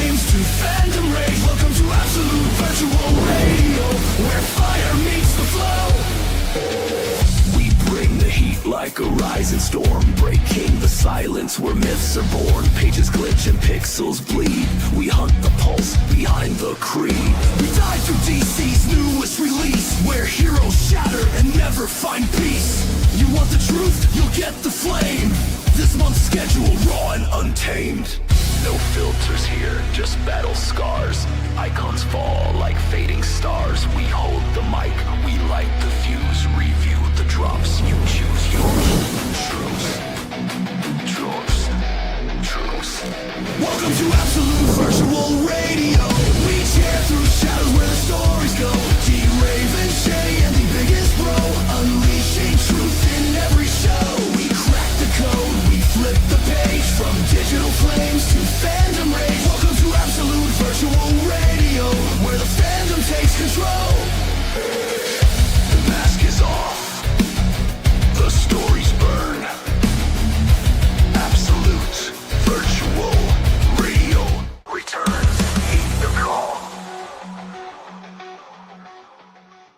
flames to fandom rage. Welcome to Absolute Virtual Radio, where fire meets the flow. We bring the heat like a rising storm, breaking the silence where myths are born. Pages glitch and pixels bleed. We hunt the pulse behind the creed. We dive through DC's newest release, where heroes shatter and never find peace. You want the truth? You'll get the flame. This month's schedule raw and untamed. No filters here, just battle scars. Icons fall like fading stars. We hold the mic, we light the fuse. Review the drops, you choose yours. Truce. Welcome to Absolute Virtual Radio. We tear through shadows where the stories go. D-Raven, Shae, and the biggest bro. Unleashing truth in every show. We crack the code, we flip the page. From digital flames to fandom rage. Welcome to Absolute Virtual Radio, where the fandom takes control. The mask is off, the stories burn. Absolute Virtual Radio returns. Heed the call.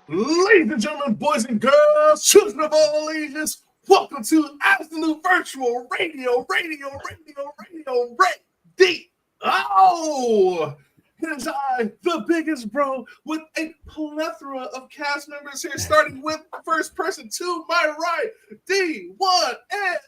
Ladies and gentlemen, boys and girls, children of all ages, welcome to Absolute Virtual Radio. Ready. Oh, here's I, the biggest bro, with a plethora of cast members here, starting with the first person to my right, D1 and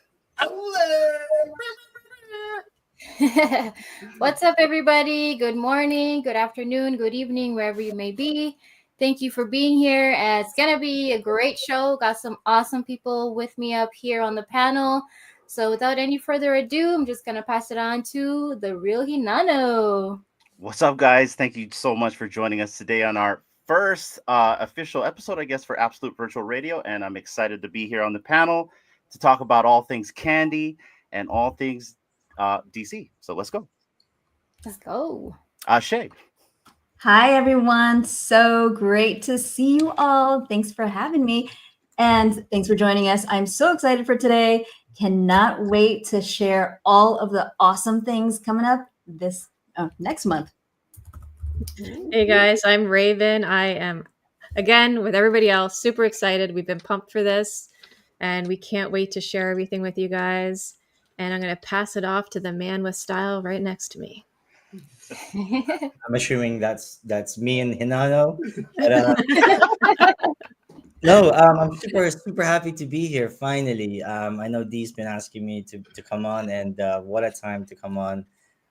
What's up, everybody? Good morning, good afternoon, good evening, wherever you may be. Thank you for being here. It's going to be a great show. Got some awesome people with me up here on the panel. So without any further ado, I'm just going to pass it on to the real Hinano. What's up, guys? Thank you so much for joining us today on our first official episode, I guess, for Absolute Virtual Radio. And I'm excited to be here on the panel to talk about all things candy and all things DC. So let's go. Let's go. Shae. Hi, everyone. So great to see you all. Thanks for having me. And thanks for joining us. I'm so excited for today. Cannot wait to share all of the awesome things coming up this next month. Hey guys, I'm Raven. I am, again, with everybody else, super excited. We've been pumped for this, and we can't wait to share everything with you guys. And I'm going to pass it off to the man with style right next to me. I'm assuming that's me and Hinano. But, no, I'm super happy to be here finally. I know Dee's been asking me to come on, and what a time to come on.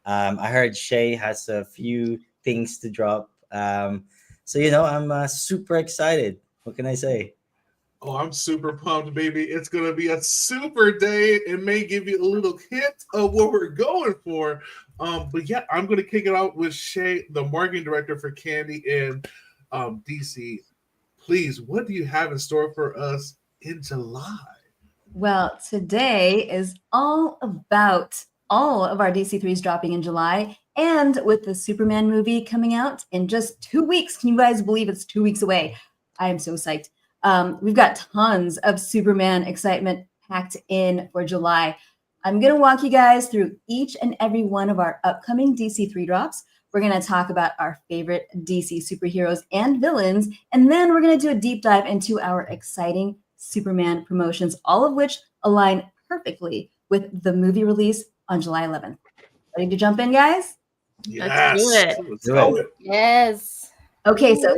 I heard Shae has a few things to drop. So, I'm super excited. What can I say? Oh, I'm super pumped, baby. It's going to be a super day. It may give you a little hint of what we're going for. But yeah, I'm going to kick it out with Shae, the marketing director for Candy in DC. Please, what do you have in store for us in July? Well, today is all about all of our DC3s dropping in July, and with the Superman movie coming out in just 2 weeks. Can you guys believe it's 2 weeks away? I am so psyched. We've got tons of Superman excitement packed in for July. I'm going to walk you guys through each and every one of our upcoming DC3 drops. We're going to talk about our favorite DC superheroes and villains, and then we're going to do a deep dive into our exciting Superman promotions, all of which align perfectly with the movie release on July 11th. Ready to jump in, guys? Yes. Let's do it. Yes. Okay, so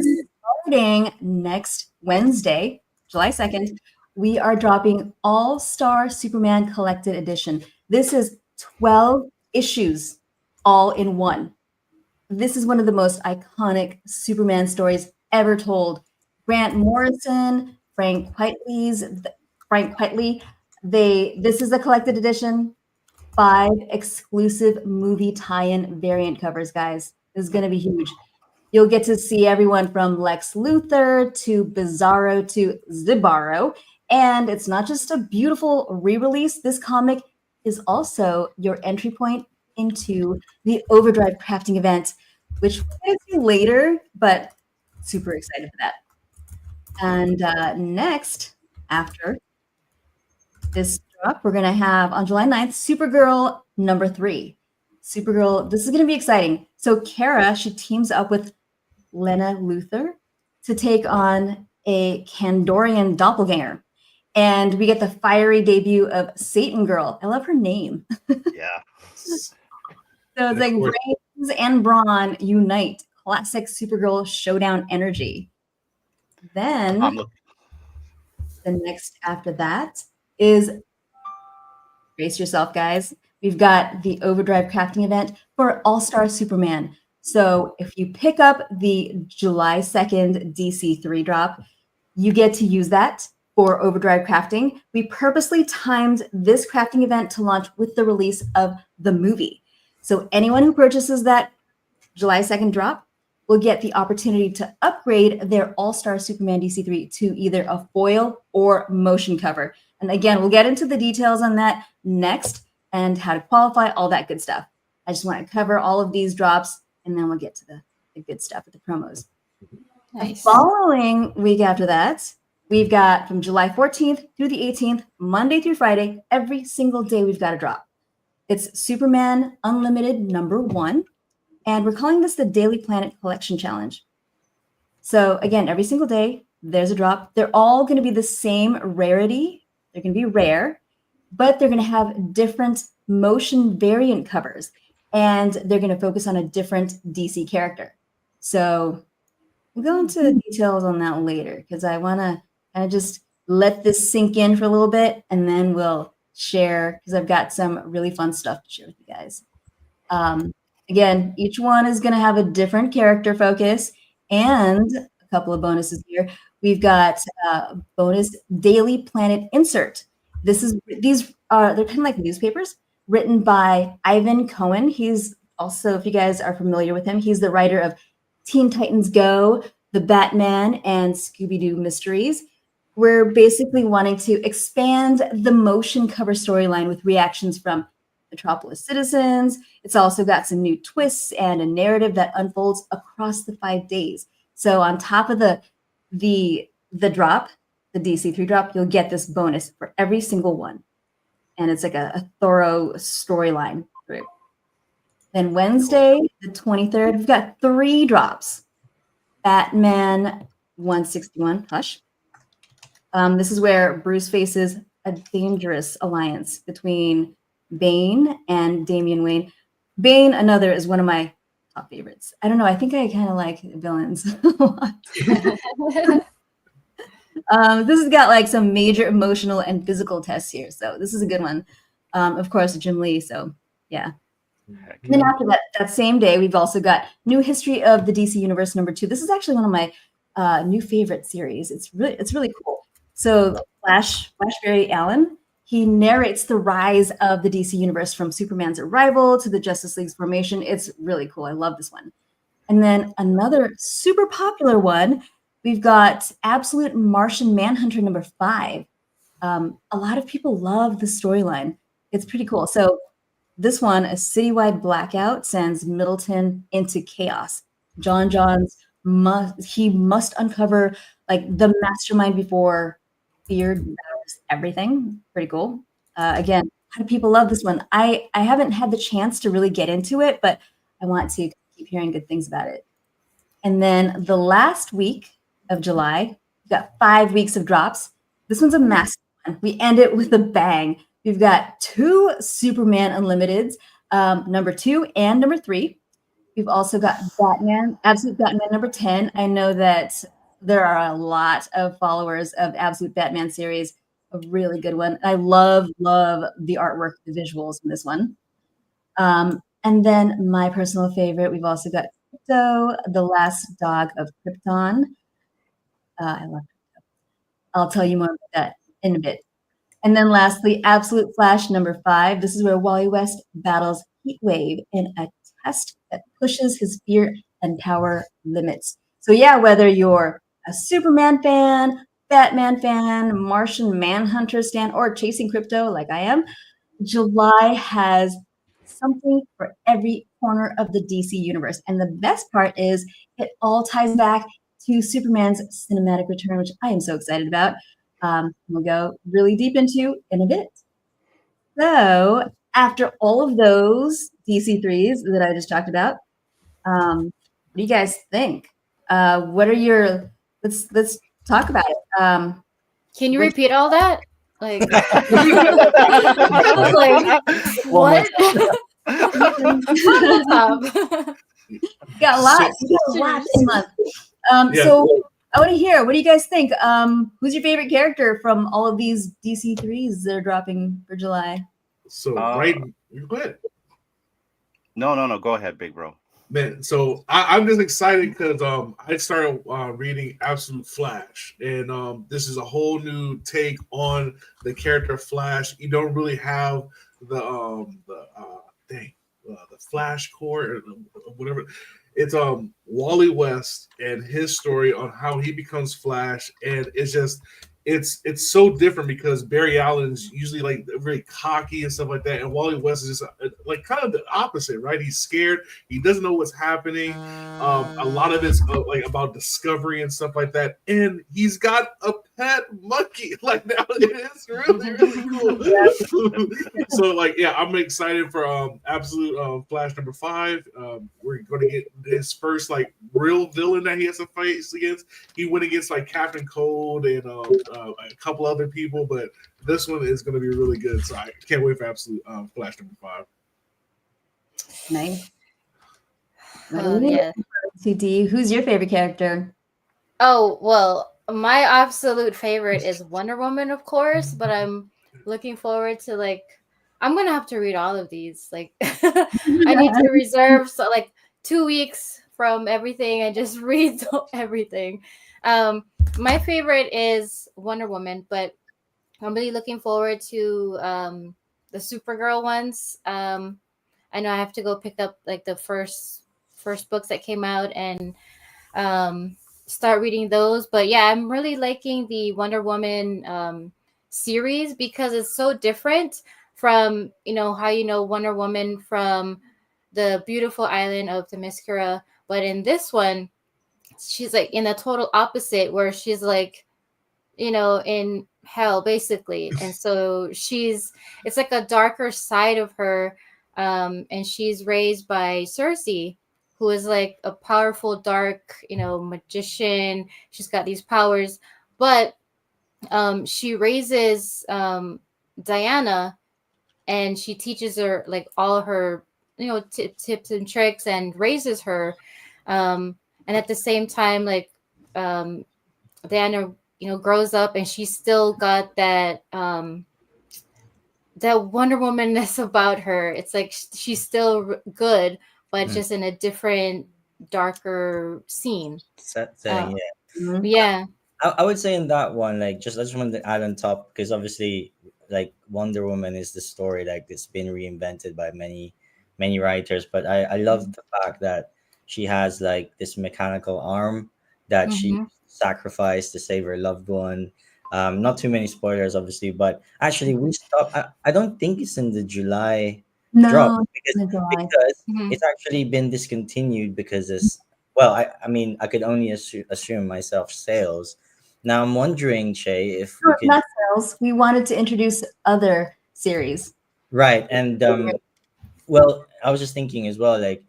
starting next Wednesday, July 2nd, we are dropping All-Star Superman Collected Edition. This is 12 issues all in one. This is one of the most iconic Superman stories ever told. Grant Morrison, Frank Quitely. This is a collected edition. 5 exclusive movie tie-in variant covers, guys. This is going to be huge. You'll get to see everyone from Lex Luthor to Bizarro to Zibaro. And it's not just a beautiful re-release. This comic is also your entry point into the Overdrive crafting event, which we'll get to later, but super excited for that. And next, after this drop, we're going to have on July 9th, Supergirl number 3. Supergirl, this is going to be exciting. So Kara, she teams up with Lena Luthor to take on a Kandorian doppelganger. And we get the fiery debut of Satan Girl. I love her name. Yeah. So it's like Brains and Brawn unite. Classic Supergirl showdown energy. Then the next after that is, brace yourself, guys. We've got the Overdrive crafting event for All-Star Superman. So if you pick up the July 2nd DC3 drop, you get to use that for Overdrive crafting. We purposely timed this crafting event to launch with the release of the movie. So anyone who purchases that July 2nd drop will get the opportunity to upgrade their All-Star Superman DC3 to either a foil or motion cover. And again, we'll get into the details on that next and how to qualify, all that good stuff. I just want to cover all of these drops, and then we'll get to the good stuff with the promos. Nice. The following week after that, we've got from July 14th through the 18th, Monday through Friday, every single day we've got a drop. It's Superman Unlimited #1. And we're calling this the Daily Planet Collection Challenge. So again, every single day, there's a drop. They're all going to be the same rarity. They're going to be rare, but they're going to have different motion variant covers. And they're going to focus on a different DC character. So we'll go into details on that later because I want to kind of just let this sink in for a little bit, and then we'll share because I've got some really fun stuff to share with you guys. Again, each one is going to have a different character focus and a couple of bonuses here. We've got bonus Daily Planet insert. These are, they're kind of like newspapers written by Ivan Cohen. He's also, if you guys are familiar with him, he's the writer of Teen Titans Go, The Batman, and Scooby-Doo Mysteries. We're basically wanting to expand the motion cover storyline with reactions from Metropolis citizens. It's also got some new twists and a narrative that unfolds across the 5 days. So on top of the drop, the DC3 drop, you'll get this bonus for every single one. And it's like a thorough storyline through. Then Wednesday, the 23rd, we've got 3 drops. Batman 161, Hush. This is where Bruce faces a dangerous alliance between Bane and Damian Wayne. Bane, another, is one of my top favorites. I don't know. I think I kind of like villains a lot. This has got like some major emotional and physical tests here. So this is a good one. Of course, Jim Lee. So yeah. And then after that same day, we've also got New History of the DC Universe #2. This is actually one of my new favorite series. It's really cool. So Flash Barry Allen, he narrates the rise of the DC Universe from Superman's arrival to the Justice League's formation. It's really cool. I love this one. And then another super popular one, we've got Absolute Martian Manhunter #5. A lot of people love the storyline. It's pretty cool. So this one, a citywide blackout sends Middleton into chaos. Johns must uncover like the mastermind before fear devours everything. Pretty cool. Again, a lot of people love this one. I haven't had the chance to really get into it, but I want to keep hearing good things about it. And then the last week of July, we've got 5 weeks of drops. This one's a massive one. We end it with a bang. We've got 2 Superman Unlimiteds, #2 and #3. We've also got Batman, Absolute Batman #10. I know that there are a lot of followers of Absolute Batman series. A really good one. I love the artwork, the visuals in this one. And then my personal favorite, we've also got Crypto, the last dog of Krypton. I love Crypto. I'll tell you more about that in a bit. And then lastly, Absolute Flash #5. This is where Wally West battles Heatwave in a test that pushes his fear and power limits. So yeah, whether you're a Superman fan, Batman fan, Martian Manhunter stan, or chasing Crypto like I am, July has something for every corner of the DC universe. And the best part is it all ties back to Superman's cinematic return, which I am so excited about. We'll go really deep into in a bit. So after all of those DC3s that I just talked about. What do you guys think? What are your let's talk about it. Can you Which- repeat all that? Like, I was like, One more what? Stop. got a lot. You got a lot this month. So I want to hear. What do you guys think? Who's your favorite character from all of these DC3s that are dropping for July? So right, go ahead. No. Go ahead, big bro. Man, so I'm just excited because I started reading Absolute Flash, and this is a whole new take on the character Flash. You don't really have the Flash core or whatever. It's Wally West and his story on how he becomes Flash, and it's so different because Barry Allen's usually like very cocky and stuff like that, and Wally West is just like kind of the opposite, right? He's scared, he doesn't know what's happening. A lot of it's like about discovery and stuff like that, and he's got a pet monkey. Like now, it is really cool. So like, yeah, I'm excited for Absolute Flash number 5. We're going to get his first like real villain that he has to fight against. He went against like Captain Cold and a couple other people, but this one is going to be really good. So I can't wait for Absolute Flash number 5. Nice. Oh, yeah. CD, who's your favorite character? Oh, well, my absolute favorite is Wonder Woman, of course, but I'm looking forward to like I'm gonna have to read all of these. Like I need to reserve like 2 weeks from everything and just read everything. My favorite is Wonder Woman, but I'm really looking forward to the Supergirl ones. I know I have to go pick up like the first books that came out and start reading those. But yeah, I'm really liking the Wonder Woman series because it's so different from how Wonder Woman from the beautiful island of Themyscira. But in this one, she's like in the total opposite, where she's like in hell basically, and so it's like a darker side of her, and she's raised by Cersei, who is like a powerful dark magician. She's got these powers, but she raises Diana, and she teaches her like all her tips and tricks and raises her, and at the same time like Diana grows up, and she's still got that Wonder Woman-ness about her. It's like she's still good, but just in a different, darker scene. Setting, yeah. Yeah. I would say in that one, like, I just wanted to add on top because obviously, like, Wonder Woman is the story like it's been reinvented by many writers, but I love the fact that she has like this mechanical arm that she sacrificed to save her loved one. Not too many spoilers, obviously, but actually, we stopped. I don't think it's in the July drop because it's actually been discontinued because it's well, I mean, I could only assume myself sales. Now I'm wondering, Shae, if we could not sales. We wanted to introduce other series. right and well, I was just thinking as well, like,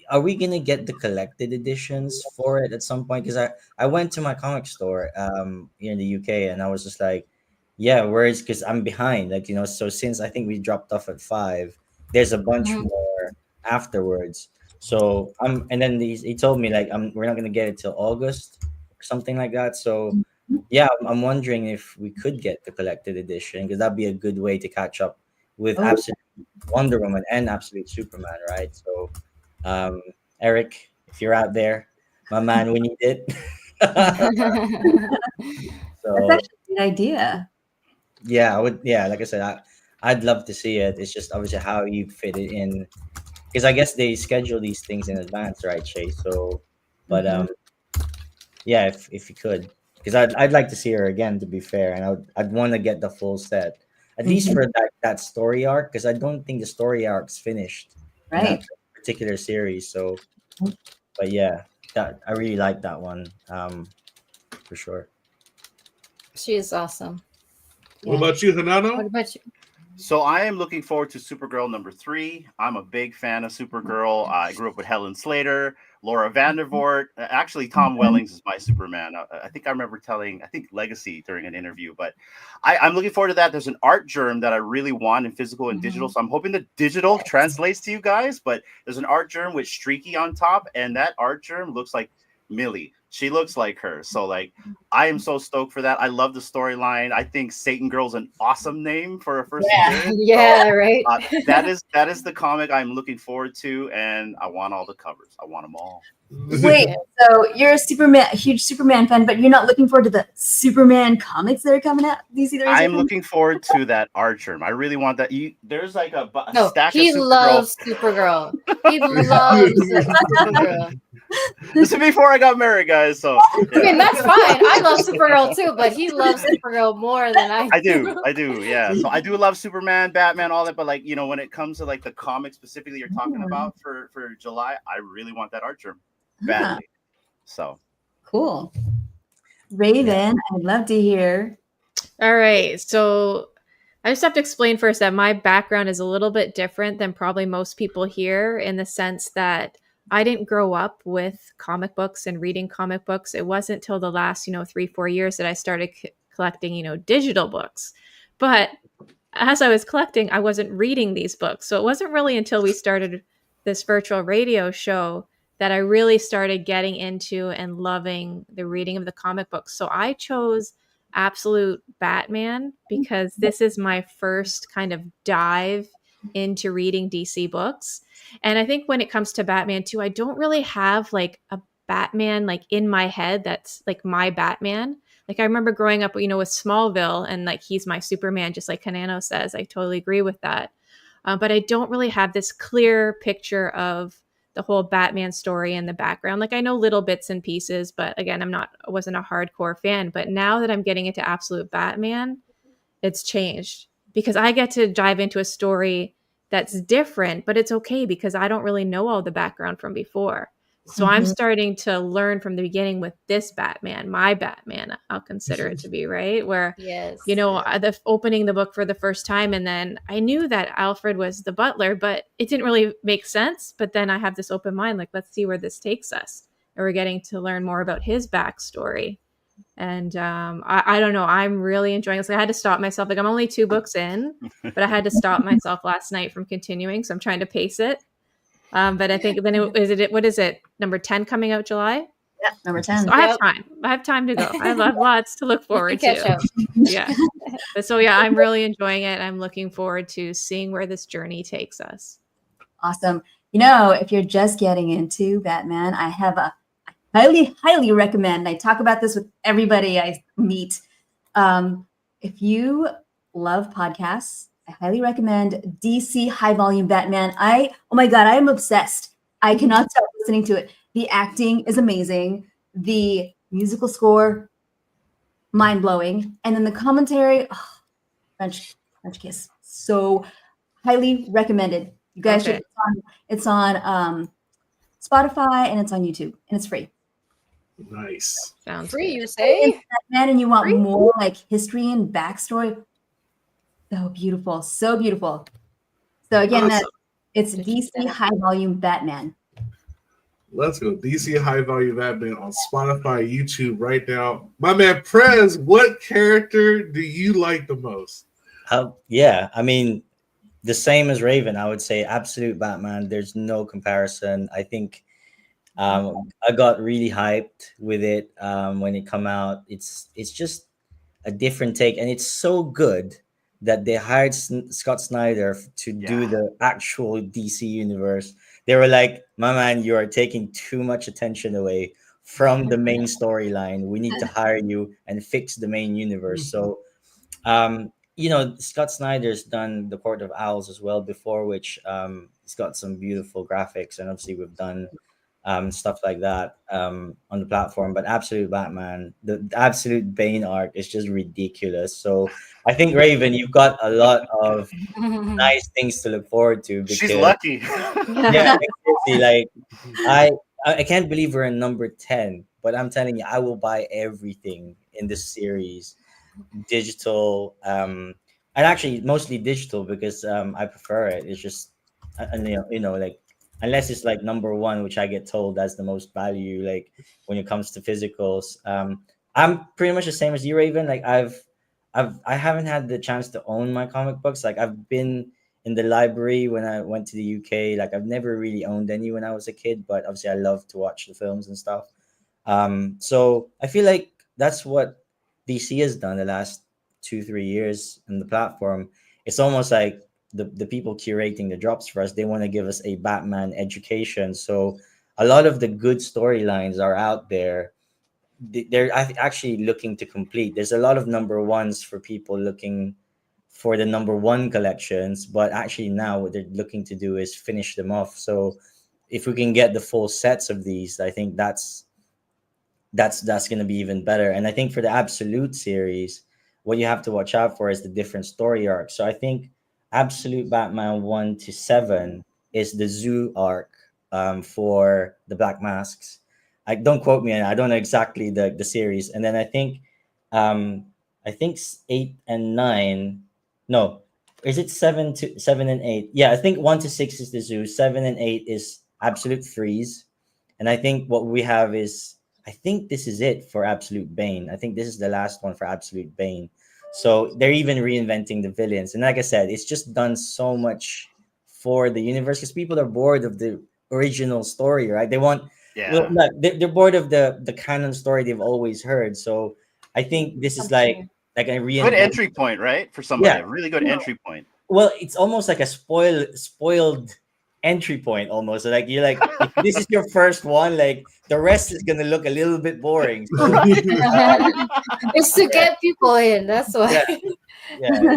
are we gonna get the collected editions for it at some point? Because I went to my comic store here in the UK and I was just like, yeah, where is because I'm behind, like so since I think we dropped off at 5, there's a bunch more afterwards. So and then he told me like we're not gonna get it till August or something like that. So yeah, I'm wondering if we could get the collected edition because that'd be a good way to catch up with Absolute Wonder Woman and Absolute Superman, right? So, Eric, if you're out there, my man, we need it. So, That's actually a good idea. yeah, I would. Yeah, like I said, I'd love to see it. It's just obviously how you fit it in, because I guess they schedule these things in advance, right, Shae? So, but yeah, if you could, because I'd like to see her again. To be fair, and I'd want to get the full set. At least for that story arc, because I don't think the story arc's finished in that particular series. So, but yeah, that I really like that one, for sure. She is awesome. What about you, Hanano? What about you? So I am looking forward to Supergirl #3. I'm a big fan of Supergirl. I grew up with Helen Slater, Laura Vandervoort. Actually, Tom Wellings is my Superman. I think I remember telling, I think Legacy during an interview. But I'm looking forward to that. There's an art germ that I really want in physical and digital. So I'm hoping the digital translates to you guys. But there's an art germ with Streaky on top, and that art germ looks like Millie. She looks like her. So like I am so stoked for that. I love the storyline. I think Satan Girl's an awesome name for a first appearance. Yeah, right. That is the comic I'm looking forward to, and I want all the covers. I want them all. Wait, so you're a huge Superman fan, but you're not looking forward to the Superman comics that are coming out? I'm looking forward to that Archer. I really want that. There's like a No, stack he of Supergirl. loves Supergirl. He loves Supergirl. This is before I got married, guys. So I mean, that's fine. I love Supergirl too, but he loves Supergirl more than I do. I do, yeah. So I do love Superman, Batman, all that. But like, you know, when it comes to like the comic specifically you're talking about for July, I really want that Archer badly. So cool. Raven, I'd love to hear. All right. So I just have to explain first that my background is a little bit different than probably most people here, in the sense that I didn't grow up with comic books and reading comic books. It wasn't till the last, 3-4 years that I started collecting, digital books. But as I was collecting, I wasn't reading these books. So it wasn't really until we started this virtual radio show that I really started getting into and loving the reading of the comic books. So I chose Absolute Batman because this is my first kind of dive into reading DC books. And I think when it comes to Batman too, I don't really have like a Batman like in my head that's like my Batman. Like I remember growing up, with Smallville, and like he's my Superman, just like Kanano says. I totally agree with that. But I don't really have this clear picture of the whole Batman story in the background. Like I know little bits and pieces, but again, I wasn't a hardcore fan. But now that I'm getting into Absolute Batman, it's changed because I get to dive into a story that's different, but it's okay because I don't really know all the background from before. So I'm starting to learn from the beginning with this Batman, my Batman, I'll consider it to be, right? Where, Yes. Opening the book for the first time, and then I knew that Alfred was the butler, but it didn't really make sense. But then I have this open mind, like, let's see where this takes us. And we're getting to learn more about his backstory. And I don't know, I'm really enjoying this. I had to stop myself. Like I'm only 2 books in, but I had to stop myself last night from continuing. So I'm trying to pace it. But I think then what is it? Number 10 coming out July? Yeah, number 10. So I have time. I have time to go. I have lots to look forward to. Yeah. But so yeah, I'm really enjoying it. I'm looking forward to seeing where this journey takes us. Awesome. If you're just getting into Batman, I have a highly recommend. I talk about this with everybody I meet. If you love podcasts, I highly recommend DC High Volume Batman. Oh my God, I am obsessed. I cannot stop listening to it. The acting is amazing. The musical score, mind-blowing. And then the commentary, French kiss. So highly recommended. You guys should. It's on Spotify and it's on YouTube and it's free. Nice. Sounds free, you say? Batman, and you want more like history and backstory. So beautiful. So beautiful. So again, Awesome. It's DC High Volume Batman. Let's go. DC High Volume Batman on Spotify, YouTube right now. My man Prez, what character do you like the most? Yeah, I mean, the same as Raven, I would say Absolute Batman. There's no comparison. I think I got really hyped with it when it come out. It's just a different take, and it's so good that they hired Scott Snyder to do the actual DC universe. They were like, my man, you are taking too much attention away from the main storyline. We need to hire you and fix the main universe. So, Scott Snyder's done The Court of Owls as well before, which it's got some beautiful graphics. And obviously we've done stuff like that on the platform. But Absolute Batman, the Absolute Bane arc is just ridiculous. So I think, Raven, you've got a lot of nice things to look forward to. Because, she's lucky. Yeah, like I can't believe we're in number 10, but I'm telling you, I will buy everything in this series, digital, and actually mostly digital because I prefer it. It's just and like unless it's like number one, which I get told that's the most value. Like when it comes to physicals, I'm pretty much the same as you, Raven. Like I haven't had the chance to own my comic books. Like I've been in the library when I went to the UK. Like I've never really owned any when I was a kid, but obviously I love to watch the films and stuff. So I feel like that's what DC has done the last 2 3 years on the platform. It's almost like the people curating the drops for us, they want to give us a Batman education. So a lot of the good storylines are out there. They're actually looking to complete. There's a lot of number ones for people looking for the number one collections, but actually now what they're looking to do is finish them off. So if we can get the full sets of these, I think that's going to be even better. And I think for the Absolute series, what you have to watch out for is the different story arcs. So I think Absolute Batman 1 to 7 is the Zoo arc, for the Black Masks. I don't quote me, I don't know exactly the series. And then um, I think 8 and 9. No, is it 7 and 8? Yeah, I think 1 to 6 is the Zoo. 7 and 8 is Absolute Freeze. And I think what we have is, I think this is it for Absolute Bane. I think this is the last one for Absolute Bane. So they're even reinventing the villains. And like I said, it's just done so much for the universe because people are bored of the original story, right? They want, well, Yeah. no, they're bored of the canon story they've always heard. So I think this is like a Good reinvent. entry point, right? For somebody, Yeah. a really good entry point. Well, it's almost like a spoiled entry point almost. So like you're like, if this is your first one, like the rest is gonna look a little bit boring. So It's to get people in. That's why. yeah, yeah,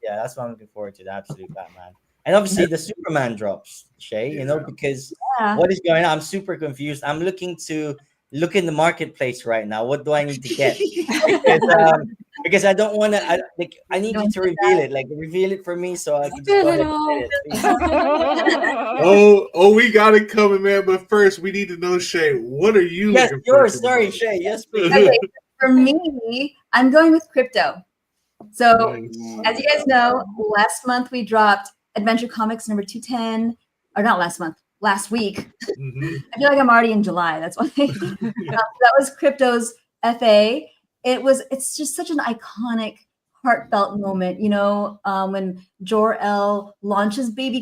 yeah, that's what I'm looking forward to, the Absolute Batman. And obviously the Superman drops, Shay, because Yeah. what is going on? I'm super confused. I'm looking to look in the marketplace right now. What do I need to get? Because I don't want to. I need you to reveal it. Like reveal it for me, so I can just go Spill ahead it and all. get it. Please. Oh, we got it coming, man. But first, we need to know, Shay, what are you Yes, looking for? yours. Sorry, Shay. Yes, please. Okay, for me, I'm going with crypto. So, Nice. as you guys know, last month we dropped Adventure Comics number 210, or not last month, last week. Mhm. I feel like I'm already in July. That's why. That was Crypto's FA. It's just such an iconic, heartfelt moment, when Jor-El launches puppy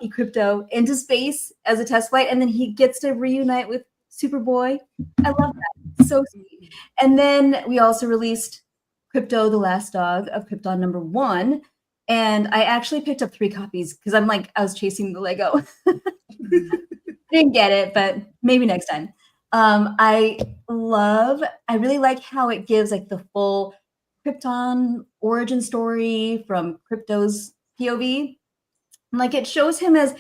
Crypto into space as a test flight, and then he gets to reunite with Superboy. I love that. So sweet. And then we also released Crypto, the Last Dog of Krypton number 1. And I actually picked up 3 copies because I was chasing the Lego. Didn't get it, but maybe next time. I really like how it gives like the full Krypton origin story from Crypto's POV. And, like it shows him as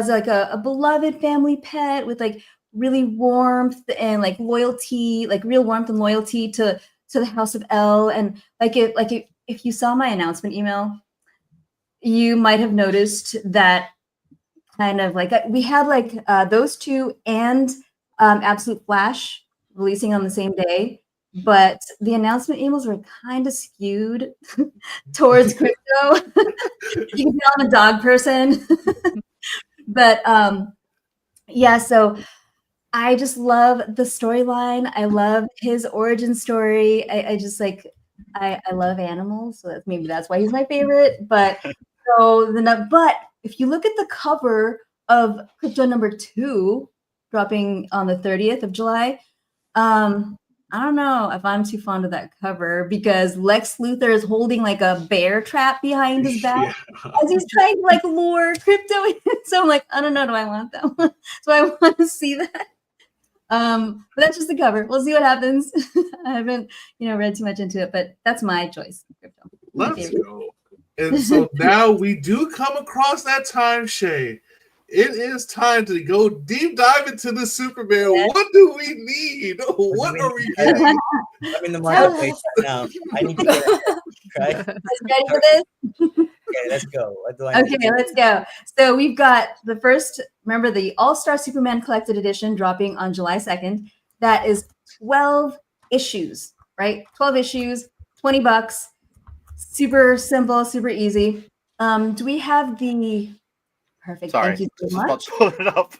like a beloved family pet with like really warmth and like loyalty, like real warmth and loyalty to the House of L. And if you saw my announcement email, you might have noticed that kind of like we had like those two and Absolute Flash releasing on the same day, but the announcement emails were kind of skewed towards crypto. You can tell I'm a dog person, but yeah. So I just love the storyline. I love his origin story. I just like I love animals, so that's why he's my favorite. But but if you look at the cover of Crypto number 2, dropping on the 30th of July, I don't know if I'm too fond of that cover because Lex Luthor is holding like a bear trap behind his back as he's trying to like lure Crypto in. So I'm like, I don't know, do I want that one? So I want to see that. But that's just the cover. We'll see what happens. I haven't, read too much into it, but that's my choice. Crypto. Let's go. And so now we do come across that time, Shay. It is time to go deep dive into the Superman. Yes. What do we need? What are we getting? I'm in the marketplace right now. I need to get it. Right? Ready for this? Okay, let's go. What do I need? Okay, let's go. So we've got the first, remember the All-Star Superman Collected Edition dropping on July 2nd. That is 12 issues, right? 12 issues, $20. Super simple, super easy. Do we have the perfect? Sorry, Thank you so just about much. to pull it up.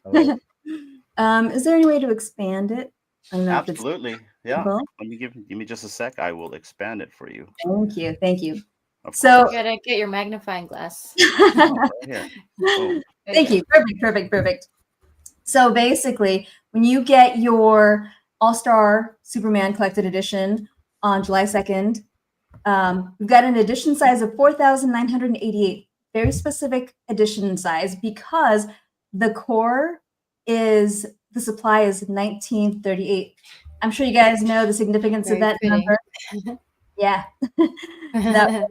Hello. Is there any way to expand it? I don't know if it's Absolutely. Yeah. possible. Let me give me just a sec. I will expand it for you. Thank you, thank you. Of So, course. You gotta get your magnifying glass. Right here. Boom. There thank go. you. Perfect. So basically, when you get your All-Star Superman Collected Edition on July 2nd, we've got an edition size of 4,988. Very specific edition size because the core is, the supply is 1938. I'm sure you guys know the significance of Very that fitting. number. Yeah. That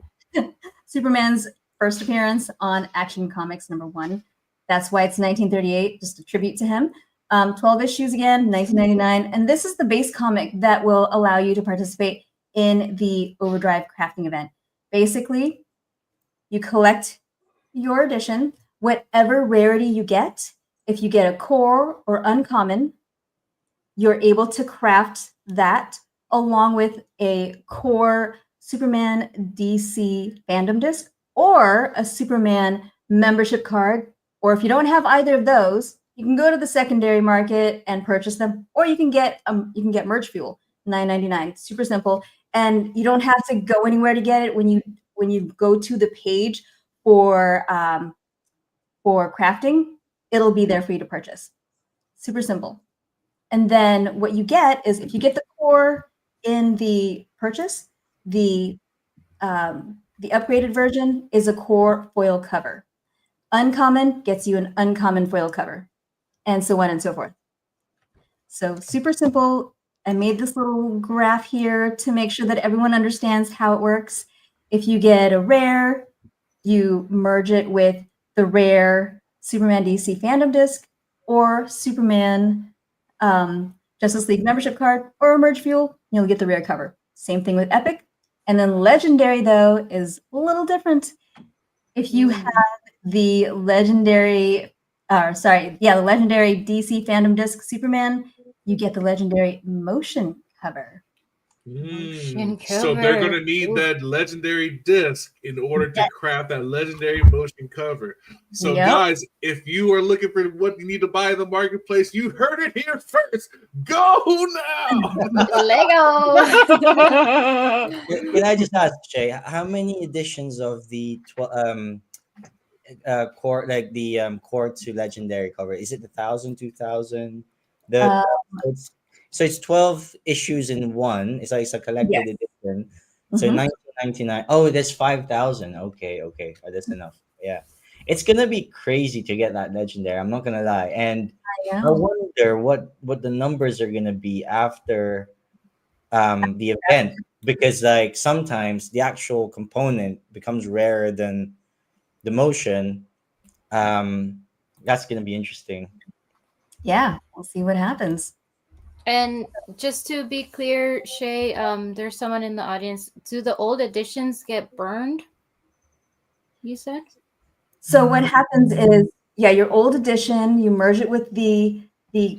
Superman's first appearance on Action Comics #1. That's why it's 1938, just a tribute to him. 12 issues again, 1999. And this is the base comic that will allow you to participate in the Overdrive crafting event. Basically, you collect your edition, whatever rarity you get. If you get a core or uncommon, you're able to craft that along with a core Superman DC fandom disc or a Superman membership card. Or if you don't have either of those, you can go to the secondary market and purchase them, or you can get merch fuel, $9.99. Super simple, and you don't have to go anywhere to get it. When you go to the page for crafting, it'll be there for you to purchase. Super simple. And then what you get is, if you get the core in the purchase, the upgraded version is a core foil cover. Uncommon gets you an uncommon foil cover, and so on and so forth. So super simple. I made this little graph here to make sure that everyone understands how it works. If you get a rare, you merge it with the rare Superman DC fandom disc or Superman Justice League membership card or a merge fuel, you'll get the rare cover. Same thing with Epic. And then Legendary, though, is a little different. If you have the legendary, the legendary DC fandom disc Superman, you get the legendary motion cover. So they're going to need that legendary disc in order to craft that legendary motion cover. So guys, if you are looking for what you need to buy in the marketplace, you heard it here first. Go now. Lego. Can I just ask, Shae, how many editions of the core, like the core to legendary cover? Is it 1,000, 2,000? So it's 12 issues in one. It's like a collected edition. So 1999. Oh, there's 5,000. Okay. Oh, that's enough. Yeah. It's gonna be crazy to get that legendary. I'm not gonna lie. And I wonder what the numbers are gonna be after the event, because like sometimes the actual component becomes rarer than the motion. That's gonna be interesting. Yeah, we'll see what happens. And just to be clear, Shae, there's someone in the audience. Do the old editions get burned? You said? So what happens is, your old edition, you merge it with the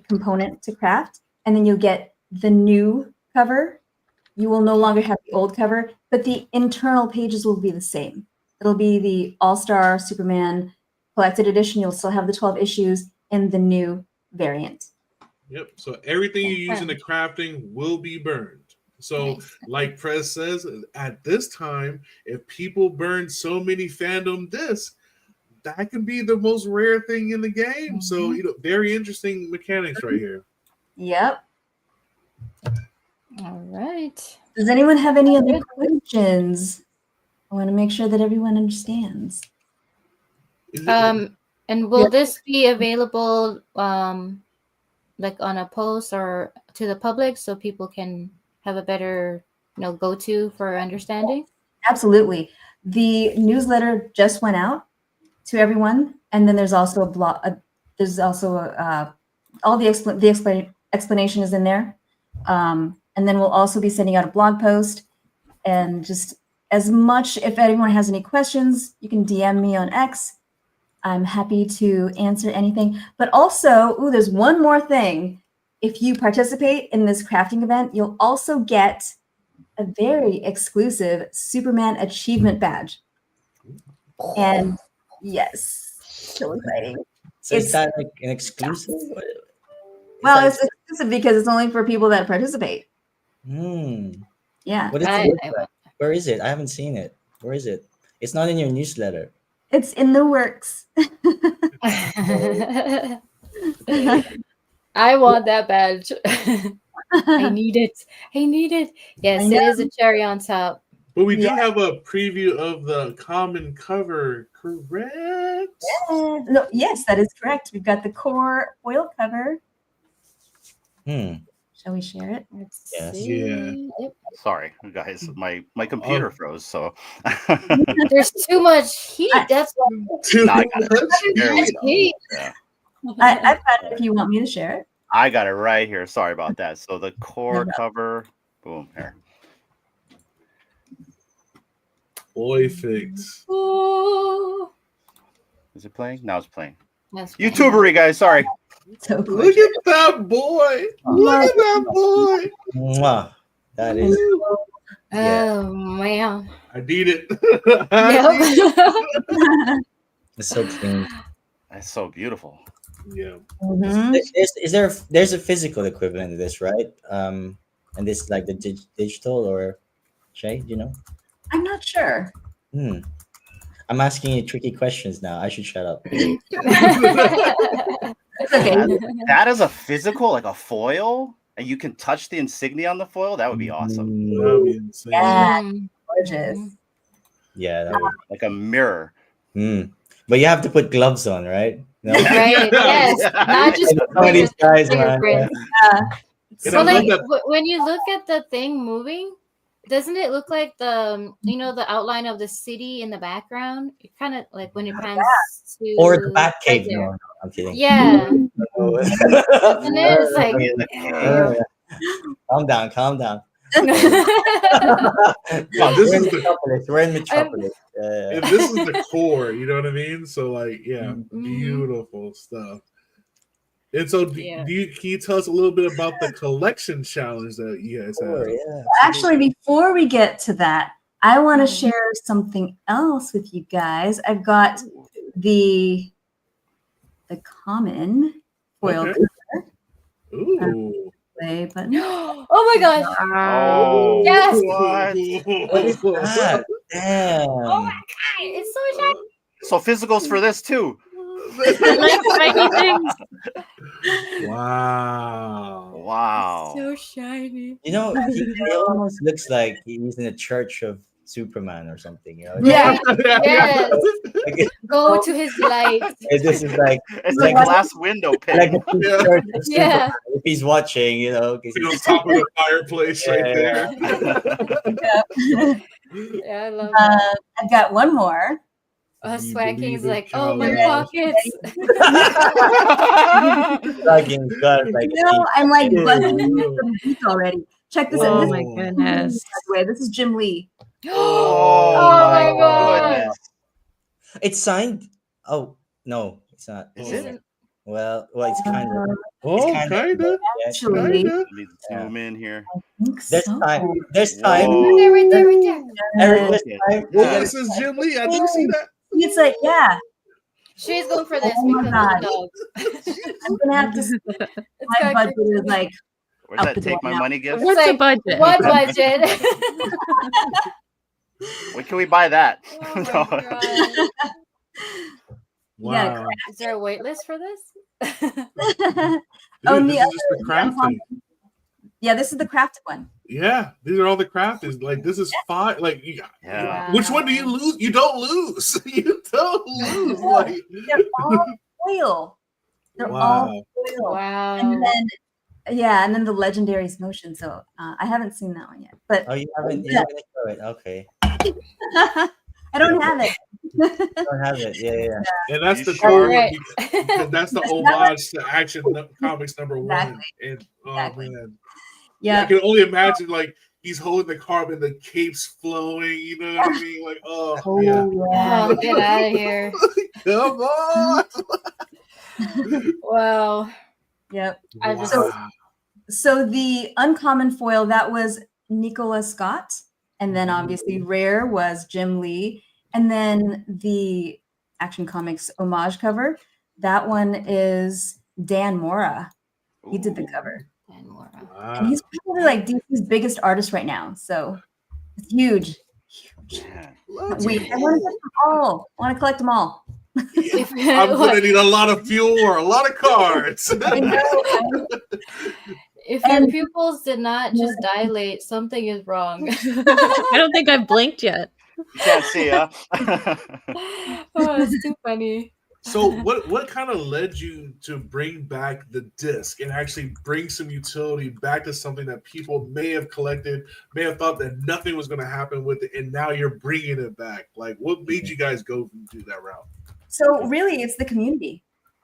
component to craft, and then you get the new cover. You will no longer have the old cover, but the internal pages will be the same. It'll be the All-Star Superman Collected Edition. You'll still have the 12 issues in the new variant. Yep. So everything you use in the crafting will be burned. So, like Prez says, at this time, if people burn so many fandom discs, that can be the most rare thing in the game. So, very interesting mechanics right here. Yep. All right. Does anyone have any other questions? I want to make sure that everyone understands. And will this be available like on a post or to the public so people can have a better go-to for understanding? Absolutely. The newsletter just went out to everyone, and then there's also a blog. There's also all the explanation is in there, and then we'll also be sending out a blog post. And just as much, if anyone has any questions, you can DM me on X. I'm happy to answer anything. But also, there's one more thing. If you participate in this crafting event, you'll also get a very exclusive Superman achievement badge. And yes, so exciting. So is It's- that like an exclusive? Well, it's exclusive because it's only for people that participate. Yeah. What is I it? want- Where is it? I haven't seen it. Where is it? It's not in your newsletter. It's in the works. I want that badge. I need it. I need it. Yes, I it is a cherry on top. But we do Yeah. have a preview of the common cover, correct? No, yes, that is correct. We've got the core foil cover. Shall we share it? Let's Yes. see. Yeah. Yep. Sorry, guys, my computer froze. So There's too much heat. That's why. Too No, I got it. much There we heat. go. Heat. Yeah, I've got it if you want me to share it. I got it right here. Sorry about that. So the core No. cover, boom, here. Perfect. Oh, Is it playing? Now it's playing. that's fine. YouTubery, guys. Sorry. So Look gorgeous. at that boy. Look at that boy. Mwah. That is. Yeah. Oh man. I need it. I need it. Yep. It's so clean. That's so beautiful. Yeah. Mhm. There's a physical equivalent of this, right? And this like the digital or Shae, do you know? I'm not sure. I'm asking you tricky questions now. I should shut up. It's okay. That is a physical, like a foil, and you can touch the insignia on the foil. That would be awesome. That'd be insane. Yeah, Mm. gorgeous. Yeah, that would. Like a mirror. But you have to put gloves on, right? No? Right. Yes. Not just Some of these guys, man. fingerprints. And So I like love that- when you look at the thing moving, doesn't it look like the the outline of the city in the background? It kind of like when it pans to Or the Batcave. right there. No, I'm kidding. Yeah. No. Isn't it? It's like In the cave. Calm down. Yeah, this We're in is the Metropolis. We're in Metropolis. and this is the core, you know what I mean? So like, yeah, Mhm. beautiful stuff. And so, Yeah. can you tell us a little bit about the collection challenge that you guys have? Yeah. Actually, before we get to that, I want to Mhm. share something else with you guys. I've got the common foil Okay. cover Ooh. play button. oh my gosh. Oh, Yes. what? What is that? Damn. Oh my god. It's so shiny. So physicals for this too. Shiny things. Wow. Wow. So shiny. You know, he almost looks like he's in a church of Superman or something. You know, Yeah. Yes. Like, Go to his light. this is like It's like glass window pane. like a Yeah. church of Yeah. Superman, if he's watching, you know, 'cause You know, he's- top of the fireplace right Yeah. there. Yeah, I love that. I've got one more. Swag King is believe in like, oh my challenge. pockets. like he's got like You know, I'm like Yeah. buzzing from the beat already. Check this out. Oh This, my Whoa. goodness. by the way, this is Jim Lee. Oh my god. goodness. it's signed. Oh no, it's not. Is Is it? it? Well, it's kind of. Oh, kinda- kinda. Actually, Kinda. Let me zoom in here. There's so. time. There's time. Whoa. Right there, right there, right there. Eric, there's time. We Whoa, gotta- this is Jim Lee. I didn't see that. It's like, yeah, She's going for this Oh my because of the dog. I'm gonna have to. It's My got budget cute. is like, Where's Out that the take door my now. money gift? What's the like, budget? What budget? When can we buy that? Oh my No. God. Yeah, Wow. Is there a wait list for this? Dude, Oh, and this the is just the crafting. yeah, this is the crafted one. Yeah, these are all the crafters. Like this is fine. Like, Yeah. which one do you lose? You don't lose. You don't lose. Like, They're all foil. They're all wow. foil. Wow. And then, yeah, and then the Legendary's motion. So I haven't seen that one yet, but Oh, you haven't. Yeah. You're gonna show it. Okay. I don't have it. You don't have it. Yeah. And that's You the sure? cool one Right. because that's the That's not homage to Action Comics number one. Exactly. And oh Exactly. man, I Yeah, can only imagine like he's holding the card and the cape's flowing. You know what I mean? Like, oh yeah, Oh, get out of here. come on. Wow. yep. I just- Wow. So the uncommon foil that was Nicola Scott. And then obviously rare was Jim Lee. And then the Action Comics homage cover, that one is Dan Mora. He did the cover. Dan Mora. And he's probably like DC's biggest artist right now. So it's huge. Huge. Man. Wait, I want to get them all. I want to collect them all. I'm going to need a lot of fuel or a lot of cards. I know. If your pupils did not just dilate, something is wrong. I don't think I've blinked yet. You can't see, huh? Oh, it's too funny. So what kind of led you to bring back the disc and actually bring some utility back to something that people may have collected, may have thought that nothing was going to happen with it, and now you're bringing it back? Like, what made you guys go and do that route? So really, it's the community.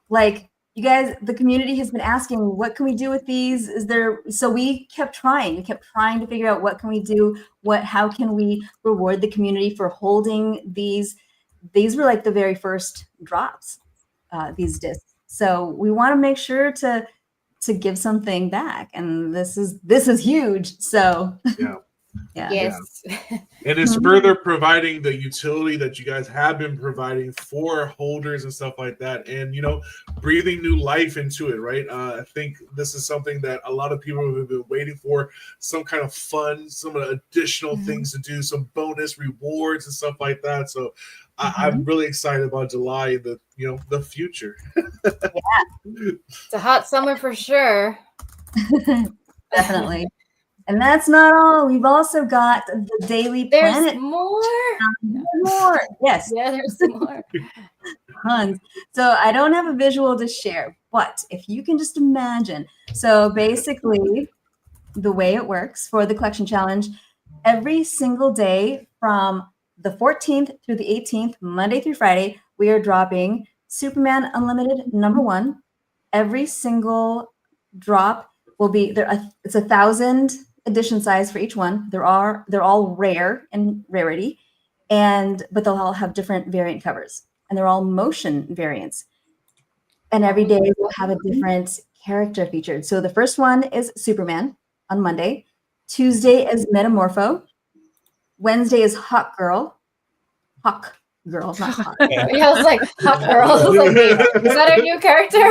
Like, you guys, the community has been asking, what can we do with these? Is there, so we kept trying. We kept trying to figure out what can we do? How can we reward the community for holding these? These were like the very first drops, these discs. So we want to make sure to give something back. And this is huge. So Yeah. Yes. And it's further providing the utility that you guys have been providing for holders and stuff like that, and breathing new life into it, right? I think this is something that a lot of people have been waiting for, some kind of fun, some additional things to do, some bonus rewards and stuff like that. So I'm really excited about July, the future. It's a hot summer for sure. Definitely. And that's not all. We've also got the Daily Planet. There's more. More. Yes. Yeah, there's more. Tons. So I don't have a visual to share, but if you can just imagine. So basically, the way it works for the collection challenge, every single day from the 14th through the 18th, Monday through Friday, we are dropping Superman Unlimited #1. Every single drop will be there. It's 1,000 edition size for each one. They're all rare in rarity, but they'll all have different variant covers, and they're all motion variants. And every day we'll have a different character featured. So the first one is Superman on Monday. Tuesday is Metamorpho. Wednesday is Hawk Girl, not Hawk. Yeah, I was like, hot girl. I was like, wait, is that a new character?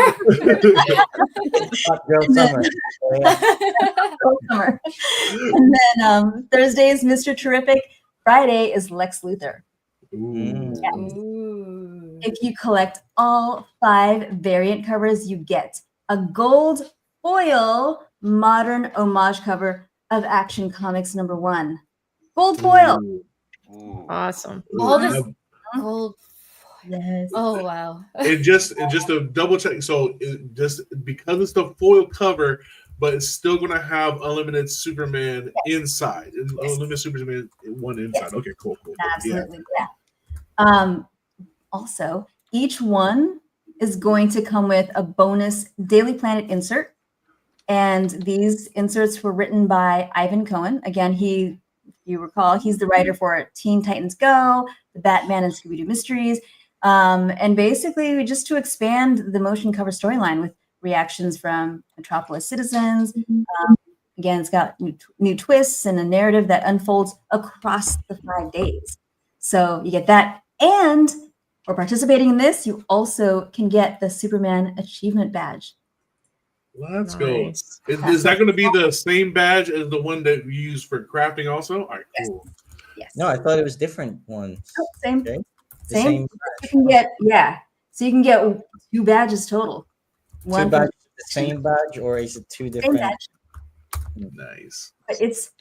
Hot girl summer. Summer. And then Thursday is Mr. Terrific. Friday is Lex Luthor. Ooh. If you collect all 5 variant covers, you get a gold foil modern homage cover of Action Comics #1. Gold foil. Ooh. Awesome. All this gold. Yes. Oh wow. And just to double check, so just because it's the foil cover, but it's still going to have Unlimited Superman inside. Unlimited Superman 1 inside. Yes. Okay, cool. Absolutely, yeah. Also, each one is going to come with a bonus Daily Planet insert. And these inserts were written by Ivan Cohen. Again, if you recall, he's the writer for Teen Titans Go, the Batman and Scooby-Doo Mysteries. And basically, just to expand the motion cover storyline with reactions from Metropolis citizens. Again, it's got new twists and a narrative that unfolds across the 5 days. So you get that. And for participating in this, you also can get the Superman Achievement Badge. Let's Nice. go. Is that going to be the same badge as the one that you use for crafting also? All right, cool. Yes. No, I thought it was different ones. Oh, same. Okay. The Same. same You can get, so you can get 2 badges total. two badges, the same badge, or is it 2 Same different? badge. Nice. But it's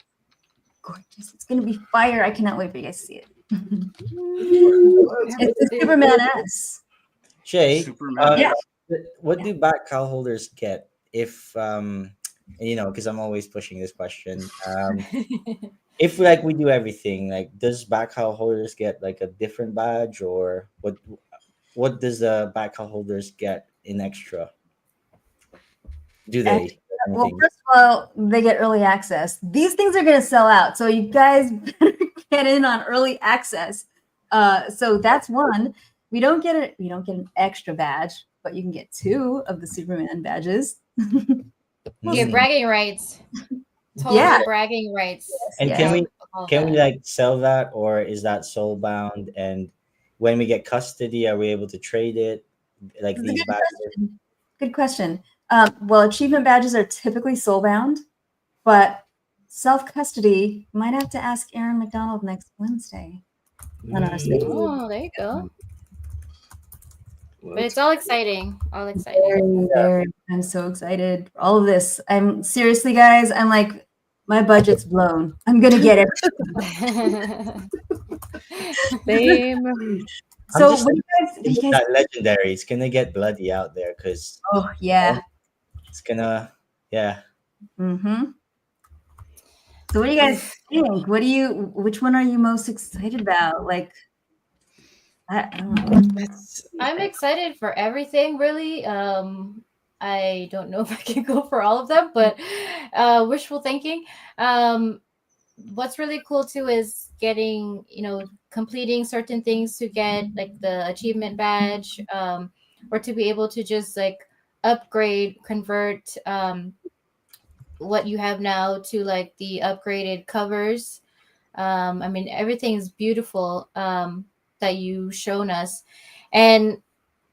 gorgeous. It's going to be fire. I cannot wait for you guys to see it. It's the Superman S. Shae, Superman. Yeah. what do back cow holders get if because I'm always pushing this question. If we do everything, does back cow holders get a different badge, or what does the back cow holders get in extra? Do they? Well, first of all, they get early access. These things are going to sell out, so you guys better get in on early access. So that's one. We don't get an extra badge, but you can get 2 of the Superman badges. You get bragging rights. Total Yeah. bragging rights. And Yeah. can we All can we that. like sell that, or is that soul bound? And when we get custody, are we able to trade it like That's a these good badges? question. Good question. Well, achievement badges are typically soul bound, but self custody might have to ask Aaron McDonald next Wednesday on our schedule. Oh, there you go. But Let's it's all exciting. All exciting. Very. I'm so excited for all of this. I'm seriously, guys. I'm like, my budget's blown. I'm gonna get it. Same. I'm So, just what do you guys? that legendary. It's gonna get bloody out there because Oh yeah. it's gonna, yeah. Mm-hmm. So, what do you guys think? What do you? Which one are you most excited about? Like, I don't know. I'm excited for everything, really. I don't know if I can go for all of them, but wishful thinking. Um, what's really cool too is getting, completing certain things to get like the achievement badge, or to be able to just like upgrade, convert what you have now to like the upgraded covers. I mean, everything is beautiful, that you shown us. And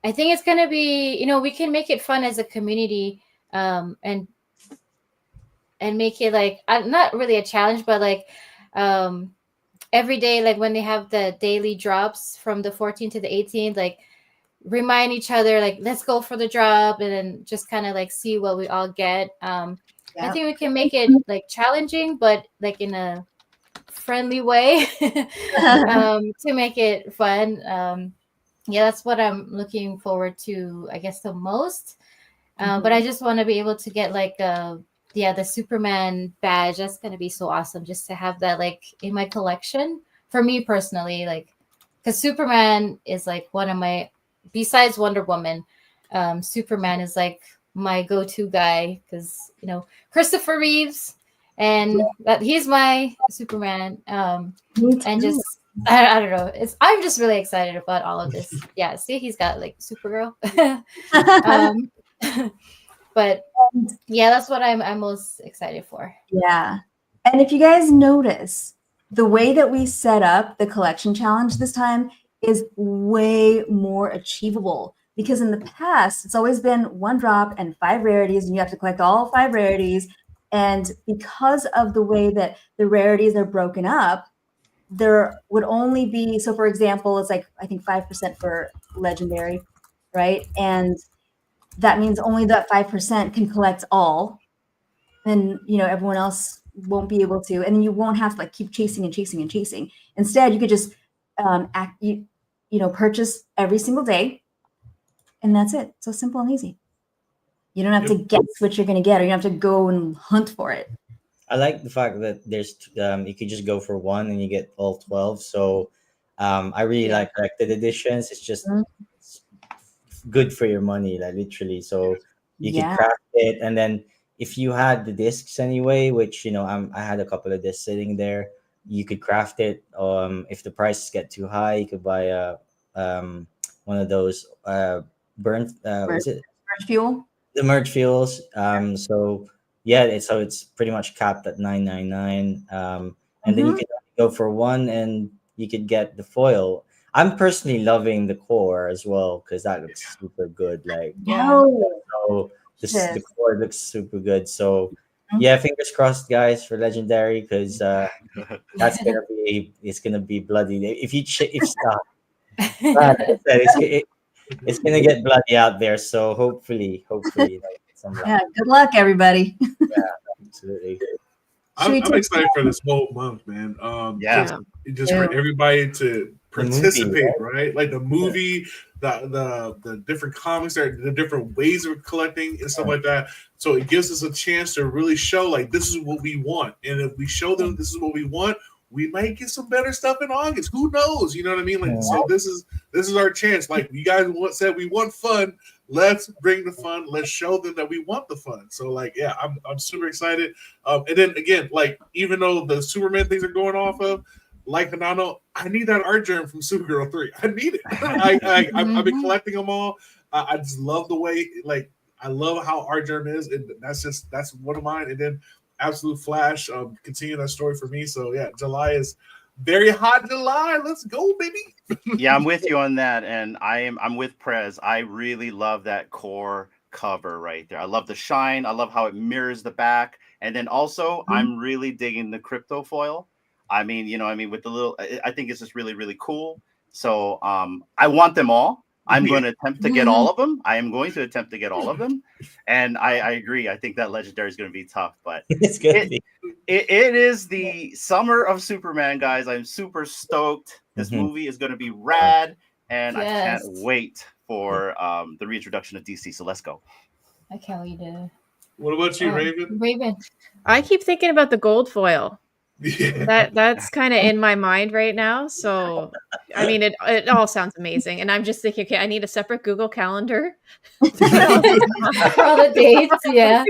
I think it's gonna be, we can make it fun as a community, and make it like, not really a challenge, but like, um, every day, like when they have the daily drops from the 14th to the 18th, like remind each other, like let's go for the drop, and then just kind of like see what we all get. I Yeah. think we can make it like challenging, but like in a friendly way, to make it fun. Yeah, that's what I'm looking forward to, I guess, the most. But I just want to be able to get like the Superman badge. That's gonna be so awesome just to have that like in my collection for me personally, like because Superman is like one of my, besides Wonder Woman, Superman is like my go-to guy because Christopher Reeves, and that he's my Superman. Me And too. just I don't know. I'm just really excited about all of this. Yeah, see, he's got like Supergirl. um, but yeah, that's what I'm most excited for. Yeah. And if you guys notice, the way that we set up the collection challenge this time is way more achievable because in the past, it's always been one drop and 5 rarities, and you have to collect all 5 rarities. And because of the way that the rarities are broken up, there would only be, so for example, it's like, I think 5% for legendary, right? And that means only that 5% can collect all, then everyone else won't be able to, and then you won't have to like keep chasing and chasing and chasing. Instead, you could just purchase every single day, and that's it. So simple and easy. You don't have to guess what you're going to get, or you don't have to go and hunt for it. I like the fact that there's you could just go for one and you get all 12. So I really like collected editions. It's just good for your money, like literally. So you could craft it, and then if you had the discs anyway, which I had a couple of discs sitting there, you could craft it. If the prices get too high, you could buy one of those burnt was it Merge fuel. the merge fuels. So yeah, it's pretty much capped at 999. And then you can go for one, and you could get the foil. I'm personally loving the core as well because that looks super good. Like, so the core looks super good. So yeah, fingers crossed, guys, for legendary because it's gonna be bloody. If you like I said, it's gonna get bloody out there. So hopefully, some luck. Yeah, good luck, everybody. Yeah, absolutely. I'm excited for this whole month, man. Just for everybody to participate, right? Like the movie, the different comics, the different ways of collecting and stuff like that. So it gives us a chance to really show like this is what we want, and if we show them this is what we want, we might get some better stuff in August. Who knows? You know what I mean? Like, so this is our chance. Like you guys said, we want fun. Let's bring the fun. Let's show them that we want the fun. So like, yeah, I'm super excited. And then again, like even though the Superman things are going off of, like Hanano, I need that art germ from Supergirl 3. I need it. I've been collecting them all. I just love the way, like, I love how art germ is, and that's one of mine. And then Absolute Flash, continue that story for me. So yeah, July is very hot. July, let's go, baby. Yeah, I'm with you on that, and I'm with Prez. I really love that core cover right there. I love the shine. I love how it mirrors the back, and then also I'm really digging the crypto foil. I mean, with the little, I think it's just really really cool. So I want them all. I'm going to attempt to get all of them. I am going to attempt to get all of them, and I agree. I think that legendary is going to be tough, but It's gonna be. it is the summer of Superman, guys. I'm super stoked. This Mhm. movie is going to be rad, and I can't Yes. wait for the reintroduction of DC. So let's go. I can't wait to. What about you, Raven? Raven. I keep thinking about the gold foil. Yeah. That's kind of in my mind right now. So, I mean, it all sounds amazing, and I'm just thinking, okay, I need a separate Google Calendar For all the dates, yeah.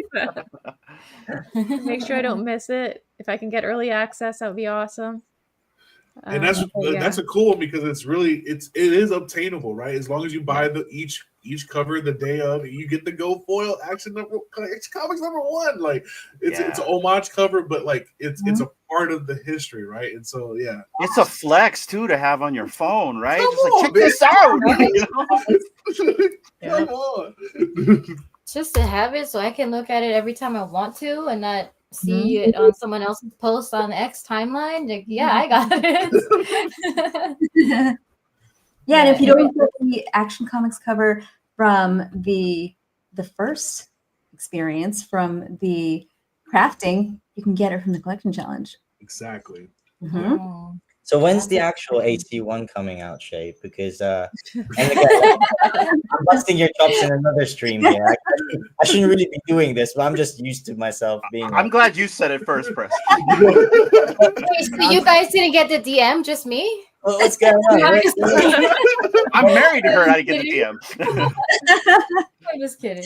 Make sure I don't miss it. If I can get early access, that would be awesome. And that's a cool one because it is obtainable, right? As long as you buy the each cover the day of, you get the Go Foil comics number one. Like it's an homage cover, but like it's a part of the history, right? And so yeah, it's a flex too to have on your phone, right? Come Just like on, check this out. Come on. Just to have it so I can look at it every time I want to and not see it on someone else's post on the X timeline. Like, yeah, I got it. Yeah, and if you don't get the Action Comics cover from the first experience, from the crafting, you can get it from the collection challenge. Exactly. Mhm. Oh. So when's the actual AC1 coming out, Shae? Because and again, I'm busting your chops in another stream here. I shouldn't really be doing this, but I'm just used to myself being. I'm glad you said it first, Press. Wait, so you guys didn't get the DM, just me? Well, what's going on? I'm married to her. I didn't get the DM. I'm just kidding.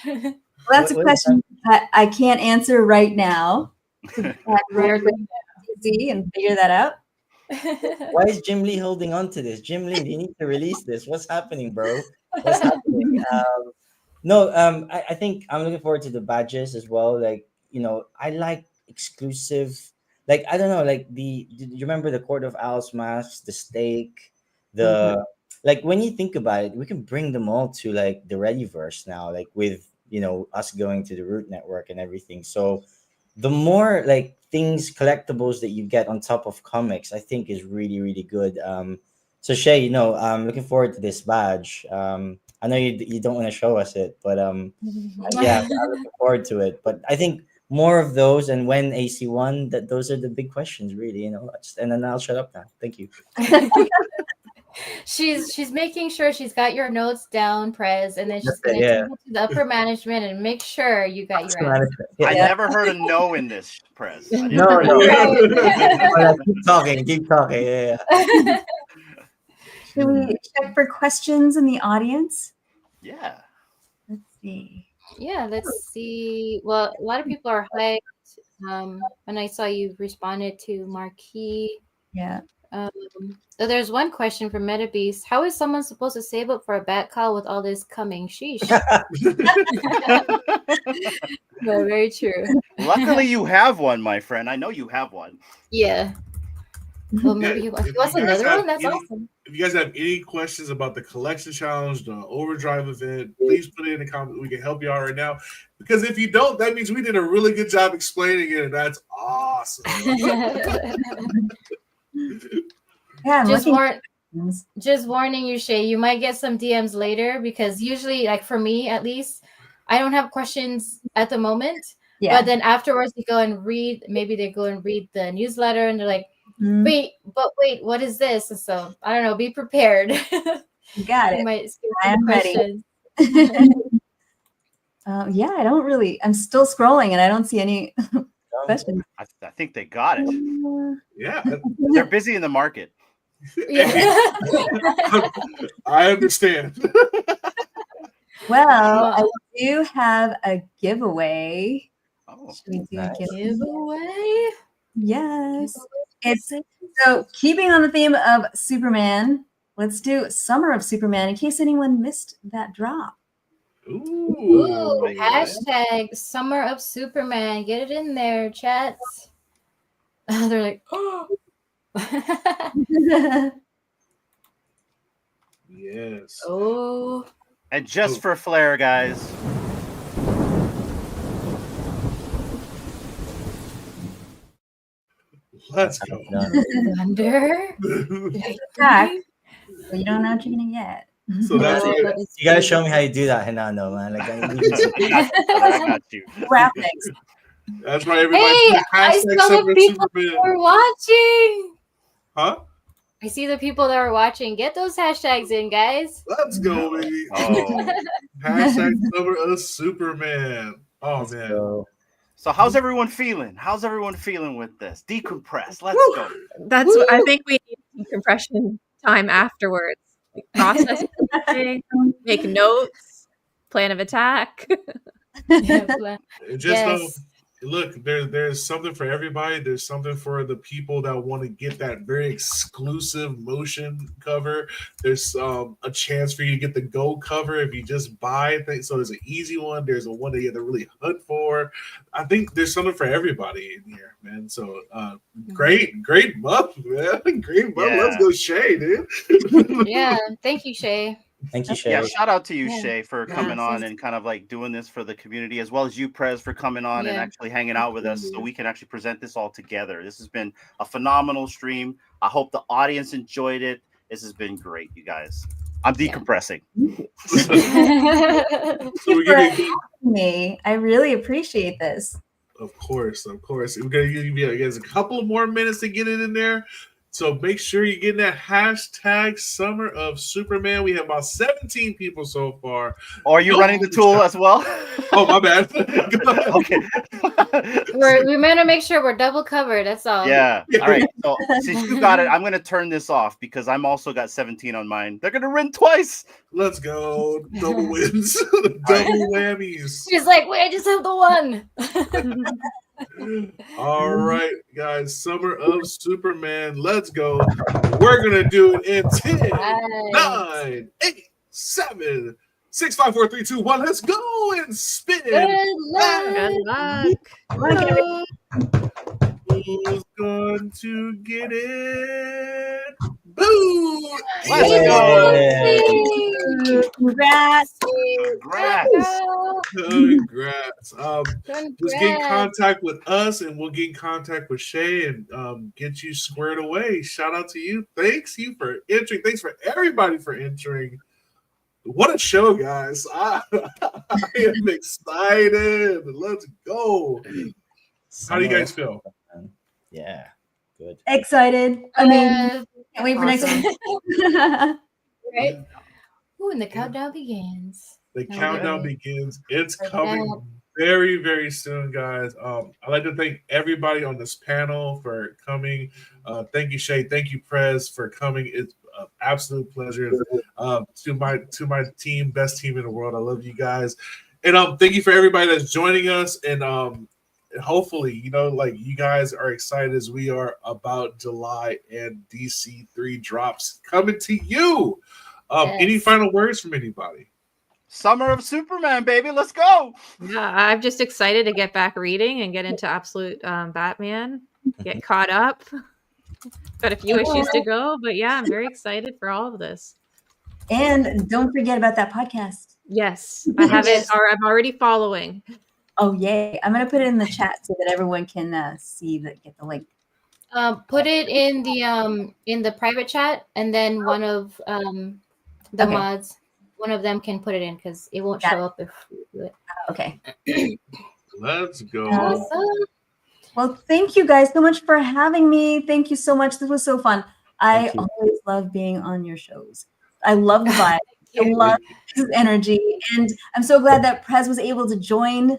Well, that's a question that I can't answer right now. We're going to see and figure that out. Why is Jim Lee holding on to this? Jim Lee, you need to release this. What's happening, bro? What's happening? I think I'm looking forward to the badges as well. Like, I like exclusive. Like, I don't know, like do you remember the Court of Owl's masks, the steak, like when you think about it, we can bring them all to like the Readyverse now, like with us going to the Root Network and everything. So the more like things, collectibles that you get on top of comics, I think is really, really good. So Shae, I'm looking forward to this badge. I know you don't want to show us it, but yeah, I'm looking forward to it. But I think more of those, and when AC1, those are the big questions, really. And then I'll shut up now. Thank you. She's making sure she's got your notes down, Prez, and then she's That's it, gonna yeah. take it to the upper management and make sure you got your answer. I never heard a no in this, Press. I didn't No, hear no. Right. Keep talking. Yeah. Should we check for questions in the audience? Yeah. Let's see. Yeah, let's see. Well, a lot of people are hyped. And I saw you responded to Marquis. Yeah. So there's one question from MetaBeast. How is someone supposed to save up for a bat call with all this coming? Sheesh. No, very true. Luckily, you have one, my friend. I know you have one. Yeah. Well, maybe he wants another one. That's awesome. If you guys have any questions about the collection challenge, the overdrive event, please put it in the comments. We can help you out right now. Because if you don't, that means we did a really good job explaining it, and that's awesome. Yeah, just warning you, Shae, you might get some DMs later because usually, like for me at least, I don't have questions at the moment. Yeah. But then afterwards, they go and read. Maybe they go and read the newsletter, and they're like, "Wait, what is this?" And so I don't know. Be prepared. You got it. Might skip I'm ready. Yeah, I don't really. I'm still scrolling, and I don't see any questions. I think they got it. Yeah. They're busy in the market. Yeah. I understand. Well, I do have a giveaway. Oh, Should we do nice. a giveaway? Giveaway. Yes. It's so keeping on the theme of Superman. Let's do Summer of Superman in case anyone missed that drop. Ooh, Ooh. hashtag Summer of Superman. Get it in there, chats. They're like, oh. Yes. Oh. And just for flair, guys. Let's go. Thunder. Back. But you don't know what you're gonna get. So that's Oh, right. that is You gotta crazy. show me how you do that, Hinano, man. Like, I need I got you. graphics. That's right, everybody. Hey, Put I hashtag saw Summer the of people Superman. that are watching. Huh? I see the people that are watching. Get those hashtags in, guys. Let's go, baby. Oh. Hashtag Summer of Superman. Oh, Let's man. go. So how's everyone feeling? How's everyone feeling with this? Decompress. Let's go. That's what I think we need compression time afterwards. Like, process everything, make notes, plan of attack. Just Yes. look, there's something for everybody. There's something for the people that want to get that very exclusive motion cover. There's a chance for you to get the gold cover if you just buy things. So there's an easy one. There's a one that you have to really hunt for. I think there's something for everybody in here, man. So great month, man. Great month. Yeah. Let's go, Shae, dude. Yeah. Thank you, Shae. Thank you, Yeah, Shae. shout out to you, Yeah. Shae, for coming on and kind of like doing this for the community, as well as you, Prez, for coming on and Yeah. actually hanging out with us so we can actually present this all together. This has been a phenomenal stream. I hope the audience enjoyed it. This has been great, you guys. I'm decompressing. So we give you Me, I really appreciate this. Of course. We're gonna give you guys a couple of more minutes to get it in there. So make sure you're getting that hashtag Summer of Superman. We have about 17 people so far. Or are you running the tool as well? Oh, my bad. Okay. We want to make sure we're double covered. That's all. Yeah. All right. So since you got it, I'm going to turn this off because I'm also got 17 on mine. They're going to win twice. Let's go. Double wins. Double whammies. She's like, wait, I just have the one. All right, guys. Summer of Superman. Let's go. We're going to do it in 10, 9, 8, 7, 6, 5, 4, 3, 2, 1. Let's go and spin. Good luck. Good luck. Who's going to get it? Boom! Let's Yeah. go. Congrats. Congrats. Congrats. Just get in contact with us and we'll get in contact with Shae and get you squared away. Shout out to you. Thanks you for entering. Thanks for everybody for entering. What a show, guys. I am excited. Let's go. How do you guys feel? Yeah, good. Excited. I mean, can't wait for next Awesome. week. Right? Ooh, and the countdown begins. The Oh, countdown really? begins. It's Like coming that. very, very soon, guys. I'd like to thank everybody on this panel for coming. Thank you, Shae. Thank you, Prez, for coming. It's an absolute pleasure. To my team, best team in the world. I love you guys. And thank you for everybody that's joining us. And hopefully, you guys are excited as we are about July and DC3 drops coming to you. Any Yes. final words from anybody? Summer of Superman, baby. Let's go. Yeah, I'm just excited to get back reading and get into Absolute Batman, get caught up. Got a few issues to go, but yeah, I'm very excited for all of this. And don't forget about that podcast. Yes, I have it, or I'm already following. Oh, yay. I'm going to put it in the chat so that everyone can see get the link. Put it in the private chat, and then one of the Okay. mods, one of them can put it in because it won't Got show it. up if you do it. Okay. Let's go. Awesome. Well, thank you guys so much for having me. Thank you so much. This was so fun. I Thank you. always love being on your shows. I love the vibe. I love his energy. And I'm so glad that Prez was able to join.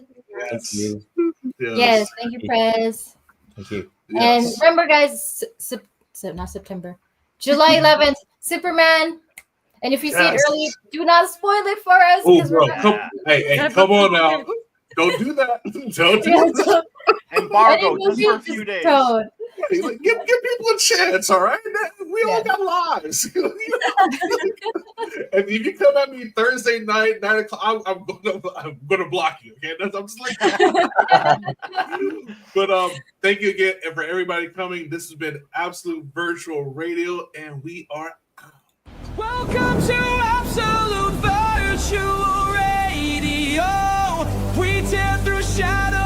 Thank you. Yes, thank you, Prez. Thank you. And remember, guys, not September, July 11th, Superman. And if you see it Yes. early, do not spoil it for us. Oh, 'cause bro, we're hey, come on now. Don't do that. Don't do that. Embargo Letting just for a movies few is days. told. Hey, give people a chance, all right? We all got lives. And if you come at me Thursday night, 9 o'clock, I'm gonna block you. Okay, I'm just like. But thank you again, and for everybody coming. This has been Absolute Virtual Radio, and we are out. Welcome to Absolute Virtual Radio. We tear through shadows.